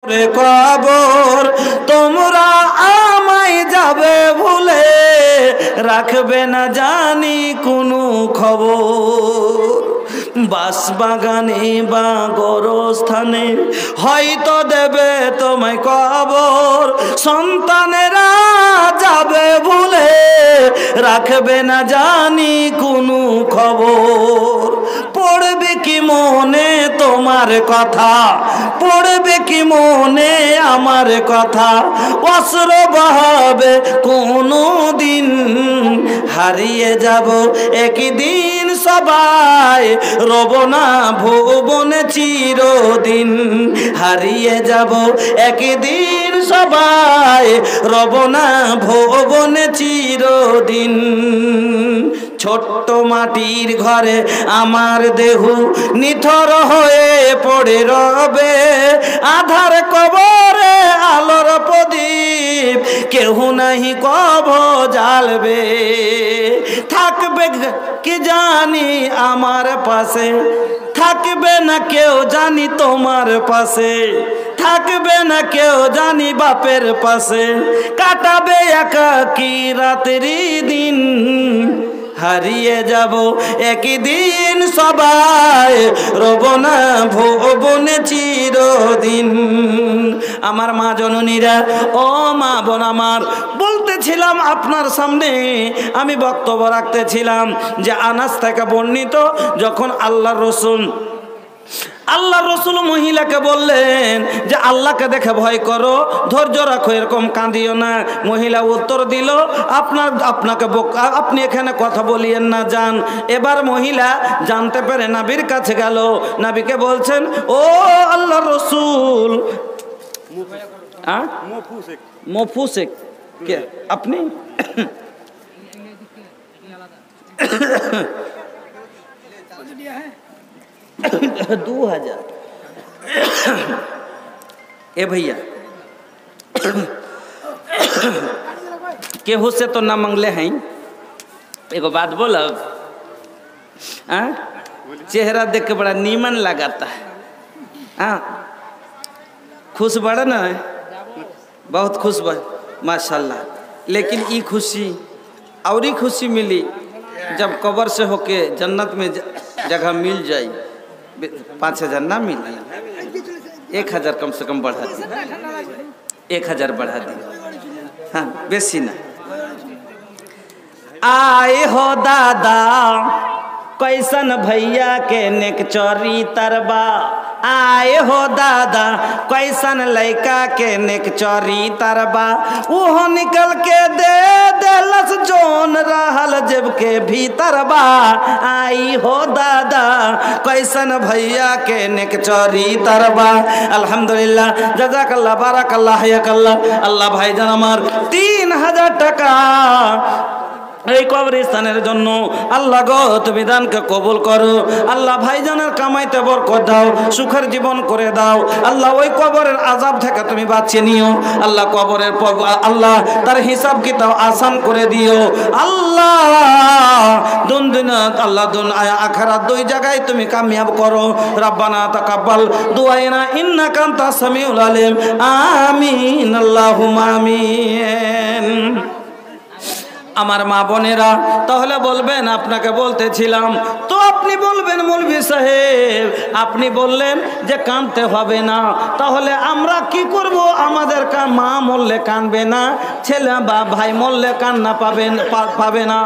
কবর তোমরা আমায় যাবে ভুলে, রাখবে না জানি কোনো খবর। বাসবাগানে বা গোরস্থানে হয়তো দেবে তোমায় কবর, সন্তানেরা যাবে ভুলে, রাখবে না জানি কোনো খবর। পড়বে কি মনে তোমার কথা, পড়বে কি মনে আমার কথা, অস্ত্র বহাবে কোনো দিন, হারিয়ে যাব একদিন সবাই, রব না ভুবনে চিরদিন। হারিয়ে যাব একদিন সবাই, রব না ভুবনে চিরদিন। ছোট্ট মাটির ঘরে আমার দেহ নিথর হয়ে পড়ে রবে, আধার কবরে আলোর প্রদীপ কেহ নাহি কব জ্বালবে। থাকবে কি জানি আমার পাশে, থাকবে না কেউ জানি তোমার পাশে, থাকবে না কেউ জানি বাপের পাশে, কাটাবে একাকী রাতেরই দিন। হারিয়ে যাব একদিন সবাই, রব না ভুবনে চিরদিন। আমার মা জননীরা, ও মা বোন আমার, বলতেছিলাম আপনার সামনে আমি বক্তব্য রাখতেছিলাম যে আনাস থেকে বর্ণিত, যখন আল্লাহর রসুল মহিলাকে বললেন যে আল্লাহকে দেখে ভয় করো, ধৈর্য রাখো, এরকম কাঁদিও না। মহিলা উত্তর দিল, আপনি এখানে কথা বলিয়েন না, যান। এবার মহিলা জানতে পারে নবীর কাছে গেল, নবীকে বলছেন, ও আল্লাহর রসুল। মফুসেক কে আপনি? 2000 ए भैया केहू से तो ना मंगले हैं। एगो बात बोलो, चेहरा देख के बड़ा नीमन लगाता है, खुश बड़ा ना, बहुत खुश बा माशाल्लाह। लेकिन ये खुशी और ही खुशी मिली जब कब्र से होके जन्नत में जगह मिल जाए। 5000 ना मिली, 1000 कम से कम बढ़ा दी, 1000 बढ़ा दी, हाँ बेसी ना। आए हो दादा कैसन भैया के नेक चोरी तरबा, आए हो दादा कैसन लड़का के नेक चोरी तरबा, वो निकल के दे देलस जोन रहल जेब के भीतर बा। आई हो दादा कैसन भैया के नेक चोरी तरबा। अल्हम्दुलिल्लाह, जज़ाकल्लाह, बाराकल्लाह, हयाकल्लाह। अल्लाह भाईजान আমার 3000 টাকা এই কবরস্থানের জন্য আল্লাহ গো তুমি দানকে কবুল করো। আল্লাহ ভাইজানের কামাইতে বরকত দাও, সুখের জীবন করে দাও। আল্লাহ ওই কবরের আযাব থেকে তুমি বাঁচিয়ে নিও। আল্লাহ কবরের আল্লাহ তার হিসাব কিতাব আসান করে দিও। আল্লাহ দুনিয়াত আল্লাহ আখিরাত দুই জায়গায় তুমি কামিয়াব করো। রব্বানা তাকাব্বাল দুআনা ইন্নাকা আনতাস সামিউল আলিম। আমিন, আল্লাহুম্মা আমিন। আমার মা বোনেরা, তাহলে বলবেন আপনাকে বলতেছিলাম তো, আপনি বলবেন মৌলভী সাহেব আপনি বললেন যে কাঁদতে হবে না, তাহলে আমরা কি করব? আমাদের মা মরলে কাঁদবে না, ছেলে বা ভাই মরলে কান্না পাবে না?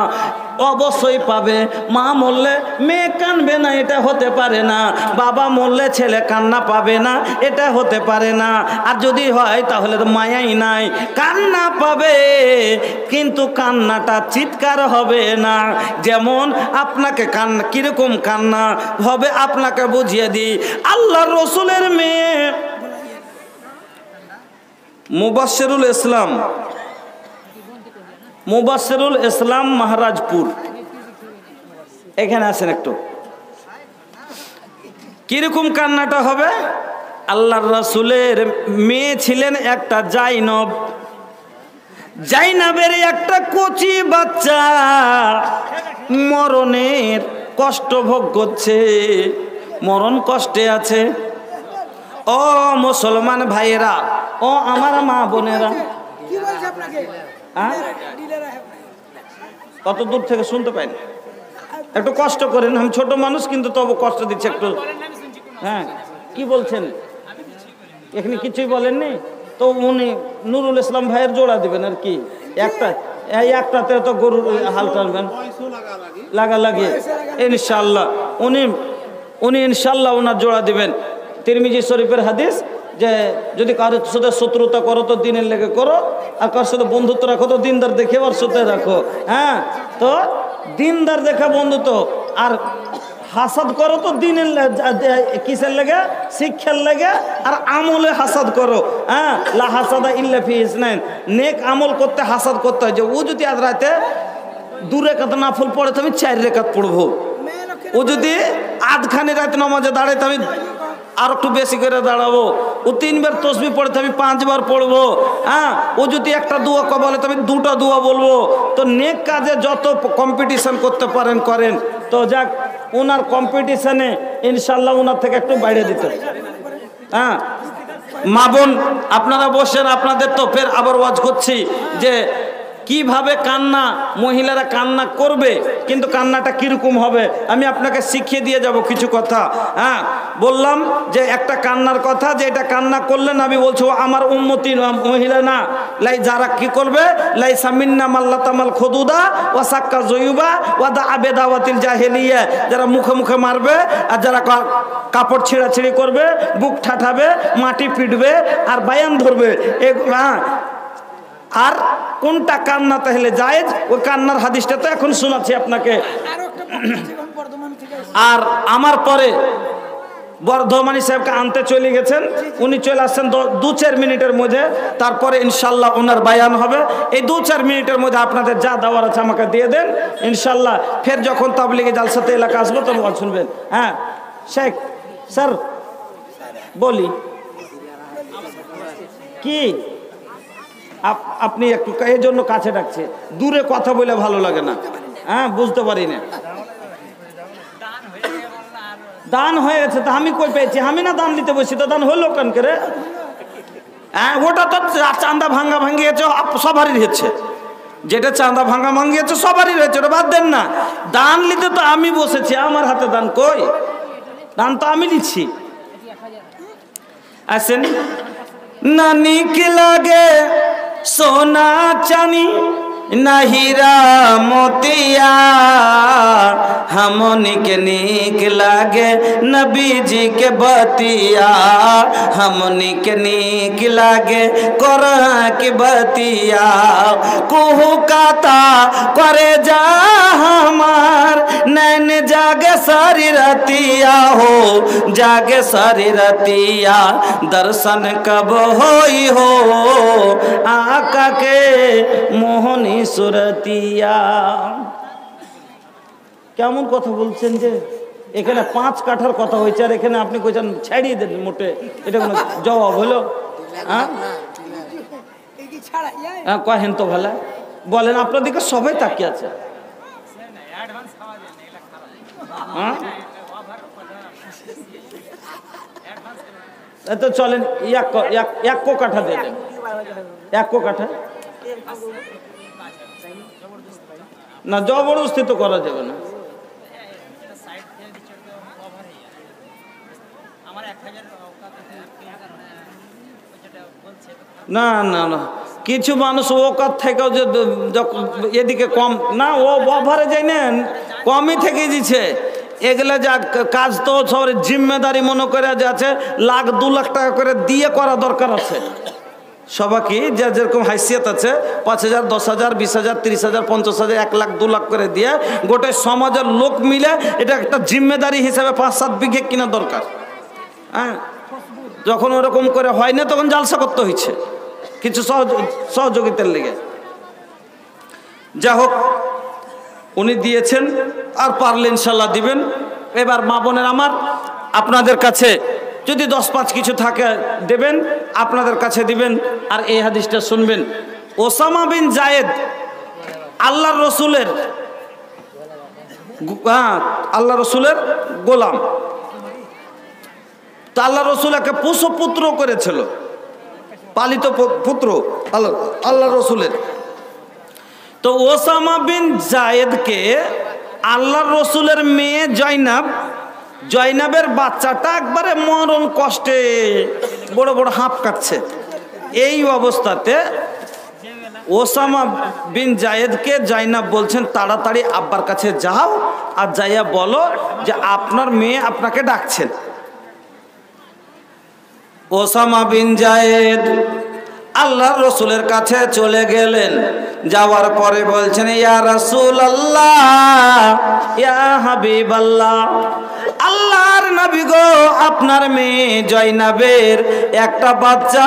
অবশ্যই পাবে। মা মরলে মেয়ে কাঁদবে না, এটা হতে পারে না। বাবা মরলে ছেলে কান্না পাবে না, এটা হতে পারে না। আর যদি হয় তাহলে তো মায়াই নাই, কান্না পাবে কিন্তু কান্নাটা চিৎকার হবে না। যেমন আপনাকে কান্না কিরকম কান্না হবে আপনাকে বুঝিয়ে দিই। আল্লাহর রসুলের মেয়ে মুবাশশিরুল ইসলাম মহারাজপুর, এখানে আছেন একটু। কিরকম কান্নাটা হবে? আল্লাহর রাসূলের মেয়ে ছিলেন একটা জাইনবের একটা কচি বাচ্চা মরণের কষ্ট ভোগ করছে, মরণ কষ্টে আছে। ও মুসলমান ভাইয়েরা, ও আমার মা বোনেরা, কত দূর থেকে শুনতে পাই না, একটু কষ্ট করেন। আমি ছোট মানুষ কিন্তু তবু কষ্ট দিচ্ছে একটু। হ্যাঁ, কি বলছেন? এখানে কিছুই বলেননি তো উনি নুরুল ইসলাম ভাইয়ের জোড়া দিবেন আর কি। একটাতে তো গরুর হাল টানবেন লাগালাগি ইনশাল্লাহ। উনি ইনশাল্লাহ ওনার জোড়া দিবেন। তিরমিজি শরীফের হাদিস যে যদি কারোর সাথে শত্রুতা করো তো দিনের লেগে করো, আর কারোর সাথে বন্ধুত্ব রাখো তো দিনদার দেখে ওর সাথে রাখো। হ্যাঁ, তো দিনদার দেখে বন্ধুত্ব, আর হাসাদ করো তো দিনের কিসের লেগে? শিক্ষার লেগে। আর আমলে হাসাদ করো। হ্যাঁ, লা হাসাদা ইল্লা ফি ইসনাইন, নেক আমল করতে হাসাদ করতে হয়। যে ও যদি আজ রাতে 2 রাকাত নাফল পড়ে তো আমি 4 রাকাত পড়বো, ও যদি আধখানি রাত নামাজে দাঁড়ায় তো আমি আর একটু বেশি করে দাঁড়াবো, ও 3 বার তসবিহ পড়ে তো আমি 5 বার পড়বো। হ্যাঁ, ও যদি একটা দোয়া বলে তো আমি 2টা দোয়া বলবো। তো নেক কাজে যত কম্পিটিশন করতে পারেন করেন। তো যাক, ওনার কম্পিটিশনে ইনশাল্লাহ ওনার থেকে একটু বাইরে দিতে। হ্যাঁ, মা বোন আপনারা বসেন, আপনাদের তো ফের আবার ওয়াজ করছি যে কিভাবে কান্না, মহিলারা কান্না করবে, কিন্তু কান্নাটা কিরকম হবে আমি আপনাকে শিখিয়ে দিয়ে যাব কিছু কথা। হ্যাঁ, বললাম যে একটা কান্নার কথা, যে এটা কান্না করলে নবী বলছো আমার উম্মতি মহিলা না, লাই যারা কি করবে, লাই সামিন্না মাল্লাতামাল খুদুদা ওয়া সাক্কা জয়ুবা ওয়া দা আবেদাওয়াতিল জাহেলিয়া, যারা মুখে মুখে মারবে আর যারা কাপড় ছিঁড়াছিঁড়ি করবে, বুক ঠাঠাবে, মাটি পিটবে আর বায়ান ধরবে, এগুলো। আর কোনটা কান্না তাহলে জায়েজ, ওই কান্নার হাদিসটা তো এখন শোনাচ্ছি আপনাকে। আর আমার পরে বর্ধমানী সাহেবকে আনতে চলে গেছেন, উনি চলে আসছেন 2-4 মিনিটের মধ্যে। তারপরে ইনশাল্লাহ ওনার বায়ান হবে। এই 2-4 মিনিটের মধ্যে আপনাদের যা দেওয়ার আছে আমাকে দিয়ে দেন ইনশাল্লাহ। ফের যখন তাবলিগে জালসাতে এলাকা আসবো তখন শুনবেন। হ্যাঁ শেখ স্যার বলি কি, আপনি একটু এই জন্য কাছে ডাকছে, দূরে কথা বলে ভালো লাগে না। হ্যাঁ, বুঝতে পারি না। দান হয়ে গেছে তো আমি কই পেয়েছি? আমি না দান দিতে বসছি তো দান হলো কেন করে? হ্যাঁ, ওটা তো চাঁদা ভাঙ্গা ভাঙ্গিয়েছে, সবারই হচ্ছে। যেটা চাঁদা ভাঙ্গা ভাঙ্গিয়েছে সবারই রয়েছে, ওটা বাদ দেন না। দান নিতে তো আমি বসেছি, আমার হাতে দান কই? দান তো আমি দিচ্ছি। আসেন, নানি কি লাগে सोना चानी ना हीरा मोतिया, हमनी के नीक लागे नबी जी के बतिया, हमनी के नीक लागे कुरान की बतिया, कुहू काता करे जा हमार नैन जागे सारी रतिया हो, जागे सारी रतिया, दर्शन कब होई हो आका के मोहनी सुरतिया। কেমন কথা বলছেন যে এখানে 5 কাঠার কথা হয়েছে আর এখানে আপনি কইছেন ছাড়িয়ে দেন মোটে, এটা কোনো জবাব হলো? হ্যাঁ, কহেন তো ভালো বলেন, আপনার দিকে সবাই তাকিয়ে আছে। হ্যাঁ, তো চলেন এক কাঠা দিয়ে দেন, 1 কাঠা না, জবরদস্তি তো করা যাবে না। না না না, কিছু মানুষ ওকাত থেকেও যে এদিকে কম না, ও ওভারে যাই না, কমই থেকে দিচ্ছে। এগুলা যা কাজ তো সবার জিম্মেদারি মনে করে যে আছে, 1,00,000 2 লাখ টাকা করে দিয়ে করা দরকার আছে সবাইকে। যা যেরকম হাইসিয়ত আছে 5,000 10,000 20,000 30,000 50,000 1 লাখ 2 লাখ করে দিয়ে গোটা সমাজের লোক মিলে এটা একটা জিম্মেদারি হিসাবে 5-7 বিঘে কিনা দরকার। হ্যাঁ, যখন ওরকম করে হয় না তখন জালসা করতে হয়েছে কিছু সহযোগিতার লেগে। যা হোক, উনি দিয়েছেন আর পারলে ইনশাল্লাহ দিবেন। এবার মা বোনের আমার, আপনাদের কাছে যদি 10-5 কিছু থাকে দেবেন, আপনাদের কাছে দিবেন। আর এই হাদিসটা শুনবেন। ওসামা বিন জায়েদ আল্লাহর রসুলের গোলাম। তো আল্লাহ রসুল একে পুত্র করেছিল, পালিত পুত্র আল্লাহ রসুলের। তো ওসামা বিন জায়েদকে আল্লাহর রসুলের মেয়ে জয়নাবের বাচ্চাটা একবারে মরণ কষ্টে বড় বড় হাঁপ কাটছে। এই অবস্থাতে ওসামা বিন জায়েদকে জয়নাব বলছেন, তাড়াতাড়ি আব্বার কাছে যাও আর যাইয়া বলো যে আপনার মেয়ে আপনাকে ডাকছেন। ওসামা বিন জায়েদ আল্লাহর রসুলের কাছে চলে গেলেন। যাওয়ার পরে বলছেন, ইয়া রাসূলুল্লাহ, ইয়া হাবিবাল্লাহ, আল্লাহর নবী গো, আপনার মেয়ে জয়নাবের একটা বাচ্চা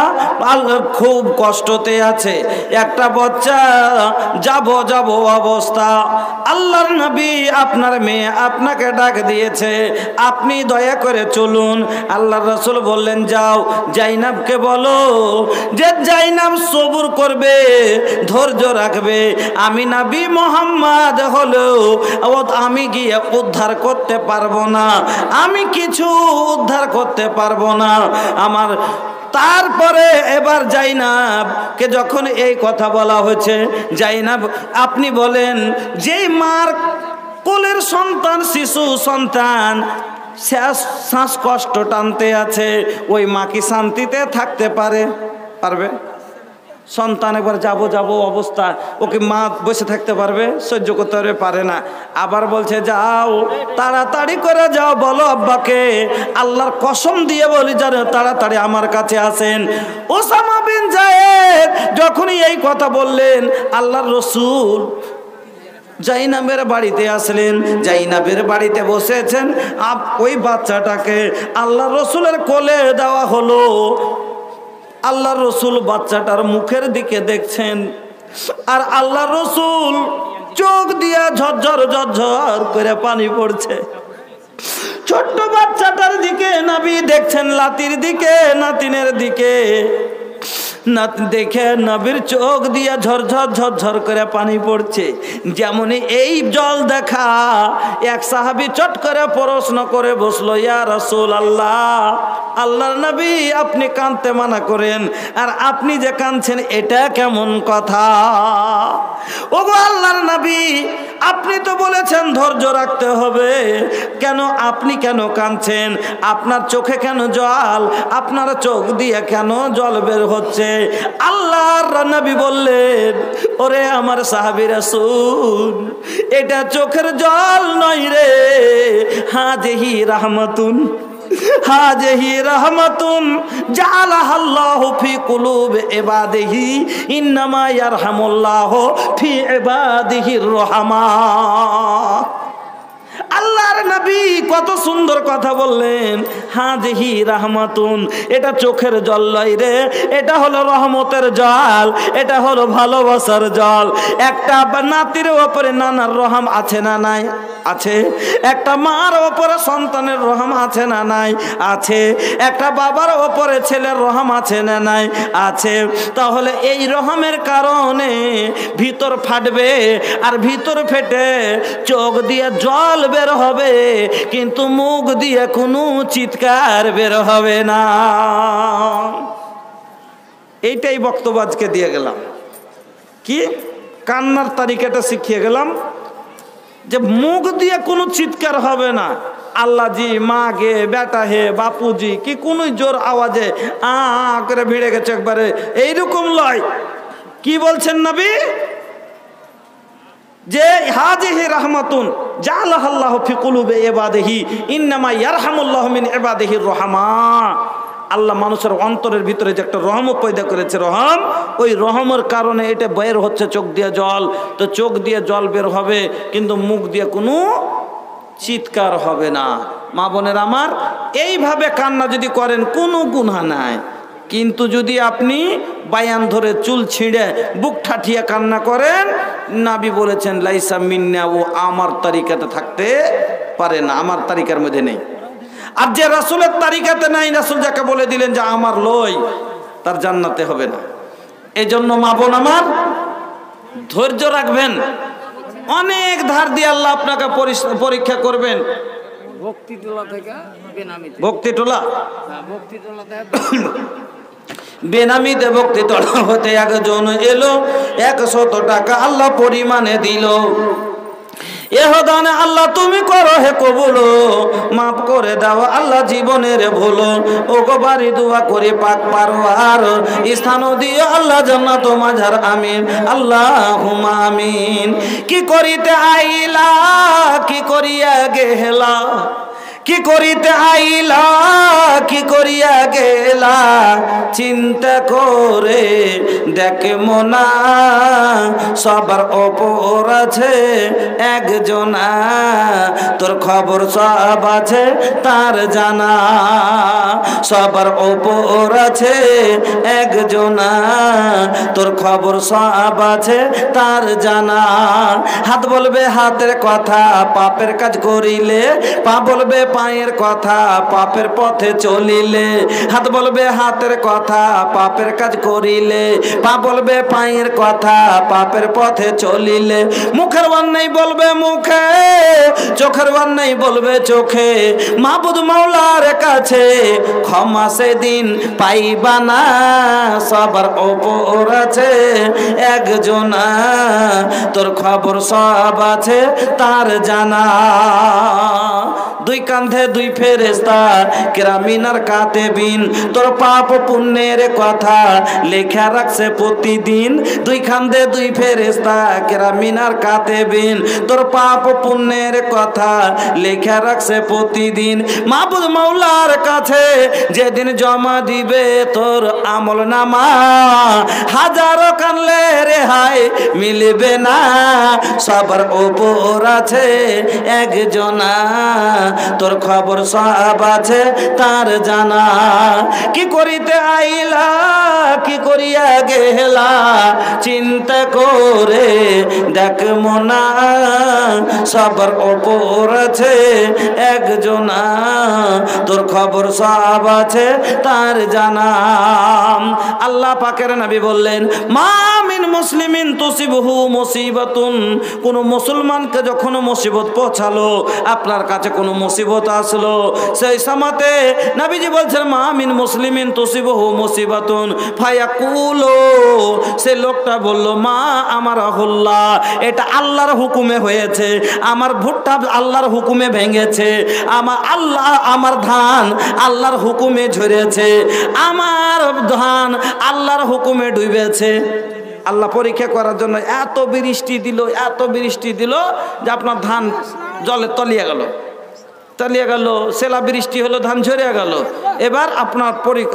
খুব কষ্টতে আছে, একটা বাচ্চা যাব অবস্থা। আল্লাহর নবী আপনার মেয়ে আপনাকে ডাক দিয়েছে, আপনি দয়া করে চলুন। আল্লাহর রাসূল বললেন, যাও জয়নাবকে বলো যে জয়নাব সবুর করবে, ধৈর্য রাখবে। আমি নবী মুহাম্মদ হলো আমি গিয়ে উদ্ধার করতে পারবো না, আমি কিছু উদ্ধার করতে পারবো না আমার। তারপরে এবার জয়নাবকে যখন এই কথা বলা হয়েছে, জয়নাব আপনি বলেন, যে মার কোলের সন্তান, শিশু সন্তান শ্বাসকষ্ট টানতে আছে, ওই মা কি শান্তিতে থাকতে পারবে? সন্তান একবার যাব অবস্থা, ওকে মা বসে থাকতে পারবে? সহ্য করতে পারে না। আবার বলছে, যাও তাড়াতাড়ি করে যাও, বলো আব্বাকে, আল্লাহর কসম দিয়ে বলি যেন তাড়াতাড়ি আমার কাছে আসেন। ওসামা বিন জায়েদ যখনই এই কথা বললেন, আল্লাহর রসুল জয়নাবের বাড়িতে আসলেন। জয়নাবের বাড়িতে বসেছেন, ওই বাচ্চাটাকে আল্লাহর রসুলের কোলে দেওয়া হলো। আল্লাহর রসুল বাচ্চাটার মুখের দিকে দেখছেন, আর আল্লাহর রসুল চোখ দিয়া ঝরঝর করে পানি পড়ছে। ছোট্ট বাচ্চাটার দিকে নবী দেখছেন, লাতির দিকে, নাতিনের দিকে দেখে নবীর চোখ দিয়া ঝরঝর করে পানি পড়ছে। যেমনই এই জল দেখা, এক সাহাবী চট করে প্রশ্ন করে বসলো, ইয়া রাসূলুল্লাহ, আল্লাহর নবী আপনি কাঁদতে মানা করেন, আর আপনি যে কাঁদছেন এটা কেমন কথা? ওগো আল্লাহর নবী, আপনি তো বলেছেন ধৈর্য রাখতে হবে, কেন আপনি কেন কাঁদছেন? আপনার চোখে কেন জল? আপনার চোখ দিয়ে কেন জল বের হচ্ছে? আল্লাহর নবী বললেন, ওরে আমার সাহাবী রাসূল, এটা চোখের জল নয় রে, হাযিহি রাহমাতুন, হাযিহি রাহমাতুন জাআলাহাল্লাহু ফি কুলুবি ইবাদিহি, ইন্নামা ইয়ারহামুল্লাহু ফি ইবাদিহির রহমা। আল্লাহর নবী কত সুন্দর কথা বললেন, হাযিহি রাহমাতুন, এটা চোখের জল নয় রে, এটা হলো রহমতের জল, এটা হলো ভালোবাসার জল। একটা নাতির ওপরে নানার রহম আছে না নাই? আছে। একটা মার ওপরে সন্তানের রহম আছে না নাই? আছে। একটা বাবার ওপরে ছেলের রহম আছে না নাই? আছে। তাহলে এই রহমের কারণে ভিতর ফাটবে, আর ভিতর ফেটে চোখ দিয়ে জল বের হবে, কিন্তু মুখ দিয়ে কোনো চিৎকার বের হবে না। এইটাই বক্তব্য আজকে দিয়ে গেলাম। কি কান্নার তালিকাটা শিখিয়ে গেলাম যে মুখ দিয়ে কোনো চিৎকার হবে না। আল্লাহ জি, মা গে, বেটা হে, বাপুজি, কি কোনো জোর আওয়াজে করে ভিড়ে গেছে একবারে, এইরকম লয়। কি বলছেন নবী? যে হাযিহি রাহমাতুন জাআলাহাল্লাহু ফি কুলুবি ইবাদিহি, ইন্নামা ইয়ারহামুল্লাহু মিন ইবাদিহির রহমা। আল্লাহ মানুষের অন্তরের ভিতরে যে একটা রহম পয়দা করেছে, রহম, ওই রহমের কারণে এটা বের হচ্ছে চোখ দিয়ে জল। তো চোখ দিয়ে জল বের হবে, কিন্তু মুখ দিয়ে কোনো চিৎকার হবে না। মা বোনের আমার, এইভাবে কান্না যদি করেন কোনো গুনাহ নাই। কিন্তু যদি আপনি বায়ান ধরে চুল ছিঁড়ে বুক ঠাঠিয়ে কান্না করেন, নবী বলেছেন লাইসা মিন্না, ও আমার তারিকাতে থাকতে পারে না, আমার তারিকার মধ্যে নেই। আর যে রাসূলের তারিকাতে নাই, রাসূল যাকে বলে দিলেন যে আমার লই, তার জান্নাতে হবে না। এই জন্য মা বোন আমার, ধৈর্য রাখবেন। অনেক ধার দিয়ে আল্লাহ আপনাকে পরীক্ষা করবেন। ভক্তি তোলা থেকে ভক্তি টোলা বেনামিতে ভক্তি টোলা হতে একজন এলো, 100 টাকা আল্লাহ পরিমাণে দিল। এহদানে আল্লাহ তুমি করো হে কবুল, মাফ করে দাও আল্লাহ জীবনের ভুল। ও গো বাড়ি দোয়া করে পাক পারওয়ার, স্থান দিও আল্লাহ জান্নাত মাঝার আমিন আল্লাহুম্মা আমিন। কি করিতে আইলা কি করিয়া গেলা, কি করিতে আইলা কি করিয়া গেলা, চিন্তা করে দেখ মোনা সবার ওপর আছে একজনা, তোর খবর সব আছে তার জানা, সবার ওপর আছে একজনা, তোর খবর সব আছে তার জানা। হাত বলবে হাতের কথা পাপের কাজ করিলে, পা বলবে পায়ের কথা পাপের পথে চলিলে, হাত বলবে হাতের কথা পাপের কাজ করিলে, পা বলবে পায়ের কথা পাপের পথে চলিলে, মুখের অন্যায় বলবে মুখে, চোখের অন্যায় বলবে চোখে, মাবুদ মাওলার কাছে ক্ষমা সেদিন পাইবা না, সবার ওপর আছে একজনা, তোর খবর সব আছে তার জানা। দুই কাঁধে দুই ফেরেশতা কিরামিন আর কাতেবিন, তোর পাপ পুণ্যের কথা লেখা রাখছে প্রতিদিন। দুই কাঁধে দুই ফেরেশতা কিরামিন আর কাতেবিন, তোর পাপ পুণ্যের কথা লেখা রাখছে প্রতিদিন। মাবুদ মাওলার কাছে যেদিন জমা দিবে তোর আমল নামা, হাজারো কানলে রেহাই মিলবে না, সবার ওপর আছে একজনা, তোর খবর সব আছে তার জানা। কি করিতে আইলা কি করিয়া গেলা, চিন্তা করে দেখ মোনা সবার ওপর আছে একজনা, তোর খবর সব আছে তার জানা। আল্লাহ পাকের নবী বললেন, মা মিন মুসলিমিন তুসিবহু মুসিবাতুন, কোন মুসলমানকে যখন মুসিবত পৌঁছালো, আপনার কাছে কোনো মুসিবত আসলো, সেই সময়তে নবীজি বলছেন মা মিন মুসলিমিন তুসিবহু মুসিবাতুন ফায়াকুলু, সে লোকটা বলল মা আমার আহুল্লাহ, এটা আল্লাহর হুকুমে হয়েছে, আমার ভুট্টা আল্লাহর হুকুমে ভেঙেছে, আমার আল্লাহ আমার ধান আল্লাহর হুকুমে ঝরেছে, আমার ধান আল্লাহর হুকুমে ডুবেছে। আল্লাহ পরীক্ষা করার জন্য এত বৃষ্টি দিল, এত বৃষ্টি দিল যে আপনার ধান জলে তলিয়ে গেল, তলিয়ে গেল, সেলা বৃষ্টি হলো, ধান ঝরে গেল। এবার আপনার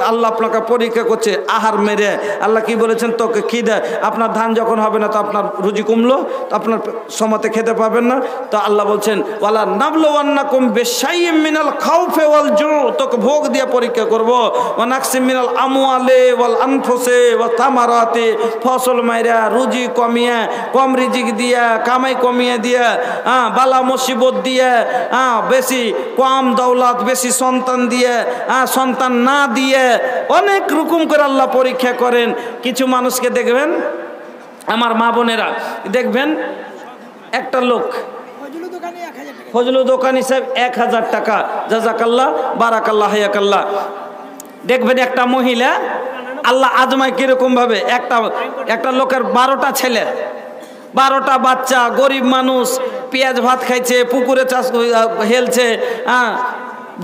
আল্লাহ আপনাকে পরীক্ষা করছে আহার মেরে। আল্লাহ কি বলেছেন, তোকে খিদে আপনার ধান যখন হবে না তো আপনার রুজি কমলো, তো আপনার সময়তে খেতে পাবেন না, তো আল্লাহ বলছেন ওয়ালা নাবলুওয়ান্নাকুম বিশাইইম মিনাল খাউফি ওয়াল জু, তোকে ভোগ দিয়ে পরীক্ষা করব, ওয়া নাকসিম মিনাল আমওয়ালি ওয়াল আনফুসি ওয়া থামারাতি, ফসল মাইরা রুজি কমিয়ে, কম রিজিক দিয়া, কামাই কমিয়ে দিয়া, বালা মুসিবত দিয়ে, বেশি কম দৌলত, বেশি সন্তান দিয়ে, সন্তান না দিয়ে, অনেক রকম করে আল্লাহ পরীক্ষা করেন। কিছু মানুষকে দেখবেন, আমার মা বোনেরা দেখবেন, একটা লোক ফজলু দোকানি সাহেব 1000 টাকা, জাযাকাল্লাহ বারাকাল্লাহ হায়াকাল্লাহ। দেখবেন একটা মহিলা আল্লাহ আজমায় কিরকম ভাবে, একটা লোকের 12টা ছেলে, 12টা বাচ্চা, গরিব মানুষ, পেঁয়াজ ভাত খাইছে, পুকুরে চাষ হেলছে,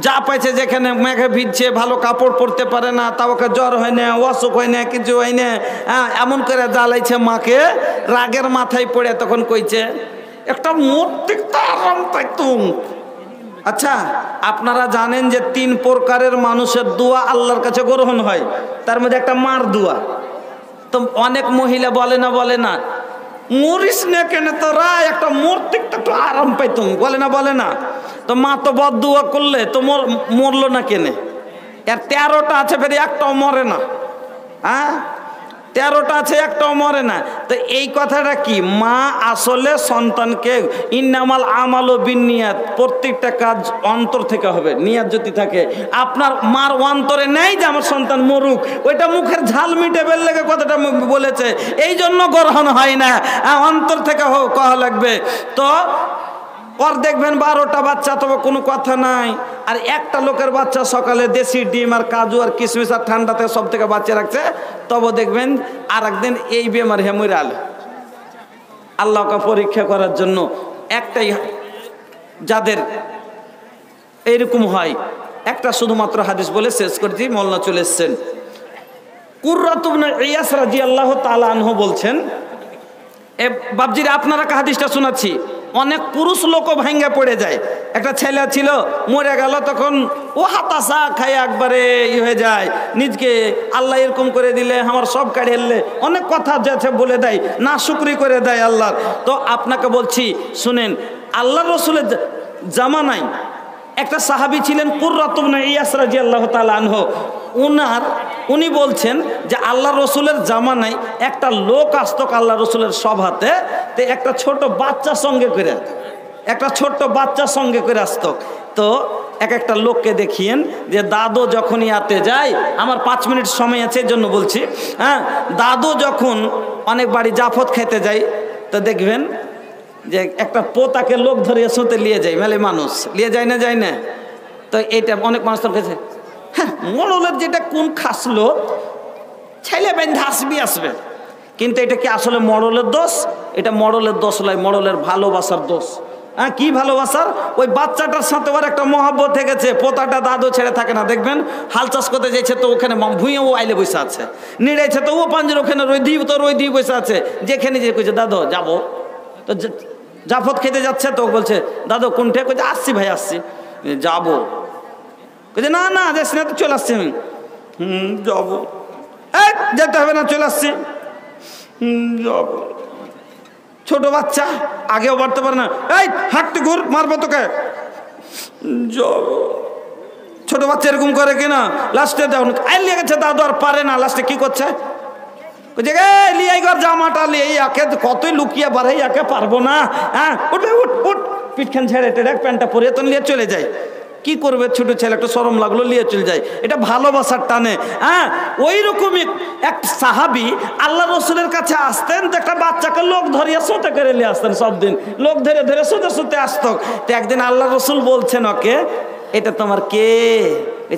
যা পাইছে যেখানে মেঘে ভিজছে, ভালো কাপড় পরতে পারে না, তা ওকে জ্বর হয় না, অসুখ হয় না, কিছু হয় না, এমন করে জ্বালাইছে মাকে, রাগের মাথায় পড়ে তখন কইছে একটা মূর্তি আরাম পাইতুম। আচ্ছা, আপনারা জানেন যে 3 প্রকারের মানুষের দোয়া আল্লাহর কাছে গ্রহণ হয়, তার মধ্যে একটা মার দোয়া। তো অনেক মহিলা বলে না মরিস না কেন তোরা, একটা মূর্তি একটু আরাম পাইতুম, বলে না। তো মা তো বদদুয়া করলে তো মরলো না কেনে? এর 13টা আছে, ফের একটাও মরে না। 13টা আছে, একটাও মরে না। তো এই কথাটা কি, মা আসলে সন্তানকে ইন্নামাল আমালু বিন্নিয়াত, প্রত্যেকটা কাজ অন্তর থেকে হবে। নিয়াত যদি থাকে, আপনার মার অন্তরে নেই যে আমার সন্তান মরুক, ওইটা মুখের ঝাল মিটেবেল লেগে কথাটা বলেছে, এই জন্য গ্রহণ হয় না, অন্তর থেকে কহা লাগবে। তো ওর দেখবেন 12টা বাচ্চা, তবে কোনো কথা নাই। আর একটা লোকের বাচ্চা সকালে দেশি ডিম আর কাজু আর কিশমিশ আর ঠান্ডাতে সব থেকে বাচ্চা রাখছে, তবে দেখবেন আর একদিন এই বেমার হেমুরাল। আল্লাহকে পরীক্ষা করার জন্য একটাই, যাদের এইরকম হয়, একটা শুধুমাত্র হাদিস বলে শেষ করছি, মোল্লা চলে এসছেন। কুররাতু ইবনে ইয়াস রাদিয়াল্লাহু তাআলা আনহু বলছেন, এ বাবজিরা আপনারা হাদিসটা শোনাচ্ছি, অনেক পুরুষ লোকও ভাঙ্গা পড়ে যায়। একটা ছেলে ছিল, মরে গেল, তখন ও হাতাশা খায় একবারে হয়ে যায়, নিজকে আল্লাহ এরকম করে দিলে, আমার সব কাড়ে এলে, অনেক কথা যাচ্ছে বলে দেয়, না শুকরি করে দেয় আল্লাহর। তো আপনাকে বলছি শুনেন, আল্লাহ রসুলের জামানায় একটা সাহাবী ছিলেন কুররাতু ইবনে ইয়াস রাদিয়াল্লাহু তাআলা আনহু। উনি বলছেন যে আল্লাহ রসুলের জামানায় একটা লোক আসতো আল্লাহ রসুলের সভাতে, তো একটা ছোট বাচ্চা সঙ্গে করে আসতো। তো একটা লোককে দেখিয়েন যে দাদু যখন ইয়াতে যায়, আমার 5 মিনিট সময় আছে এর জন্য বলছি, হ্যাঁ, দাদু যখন অনেক বাড়ি জাফত খেতে যায়, তো দেখবেন যে একটা পোতাকে লোক ধরিয়ে শুতে নিয়ে যায়, মেলে মানুষ নিয়ে যায় না। তো এইটা অনেক মানুষ তোর কাছে, হ্যাঁ, মোড়লের যেটা কোন খাসলো ছেলে বেঁধে আসবে, কিন্তু এটা কি আসলে মোড়লের দোষ? এটা মোড়লের দোষ নয়, মোড়লের ভালোবাসার দোষ। হ্যাঁ, কি ভালোবাসার? ওই বাচ্চাটার সাথে ওর একটা মহব্বত থেকে গেছে। পোতাটা দাদু ছেড়ে থাকে না, দেখবেন হাল চাষ করতে যাইছে তো ওখানে ভুঁয়ে ও আইলে বসে আছে, নিড়েছে তো ও পাঞ্জের ওখানে রই দিয়ে বসে আছে, যেখানে যে কইছে দাদু যাবো, তো জাফত খেতে যাচ্ছে, তো বলছে দাদু কোনটা? কইছে আসছি ভাই, আসছি, যাবো। কইছে না যাস না, তো চলে আসছি আমি। যাবো। যেতে হবে না, চলে আসছি। যাবো। ছোট বাচ্চা, আগেও বাড়তে পারে না, এই হাঁটতে ঘুর, মারবো তোকে। যাবো। ছোট বাচ্চা এরকম করে কিনা, লাস্টে দেখুন লিয়ে গেছে দাদু, আর পারে না, লাস্টে কি করছে? জামাটা কতই লুকিয়ে বাড়ে, ইয়াকে পারবো না, হ্যাঁ, উঠ পিঠখান ছেড়ে টেড়ে প্যান্টটা পরে তো নিয়ে চলে যায়। কি করবে ছোট ছেলে, একটা শরম লাগলো, নিয়ে চলে যায়। এটা ভালোবাসার টানে। হ্যাঁ, ওই রকমই এক সাহাবী আল্লাহ রসুলের কাছে আসতেন, তো একটা বাচ্চাকে লোক ধরিয়ে শুতে করে নিয়ে আসতেন, সব দিন লোক ধরে শুতে আসতো। তো একদিন আল্লাহ রসুল বলছেন ওকে, এটা তোমার কে?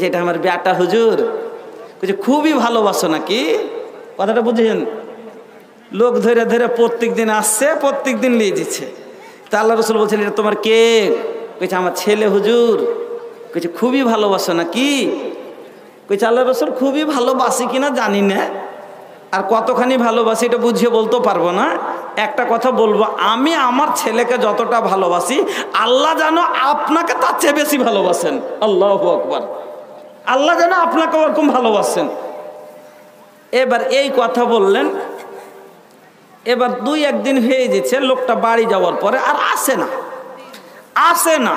এটা আমার বেটা হুজুর। খুবই ভালোবাসো নাকি? কথাটা বুঝেছেন? লোক ধরে প্রত্যেক দিন আসছে, প্রত্যেক দিন নিয়ে দিচ্ছে। তা আল্লাহ রসুল বলছেন, এটা তোমার কে? কইছে আমার ছেলে হুজুর। কইছে খুবই ভালোবাসো নাকি? কইছে আল্লাহ রসুল খুবই ভালোবাসি কিনা জানি না, আর কতখানি ভালোবাসি এটা বুঝিয়ে বলতেও পারবো না। একটা কথা বলবো, আমি আমার ছেলেকে যতটা ভালোবাসি, আল্লাহ যেন আপনাকে তার চেয়ে বেশি ভালোবাসেন। আল্লাহু আকবার। আল্লাহ যেন আপনাকে ওরকম ভালোবাসেন। এবার এই কথা বললেন, এবার 2-1 দিন হয়ে গেছে, লোকটা বাড়ি যাওয়ার পরে আর আসে না।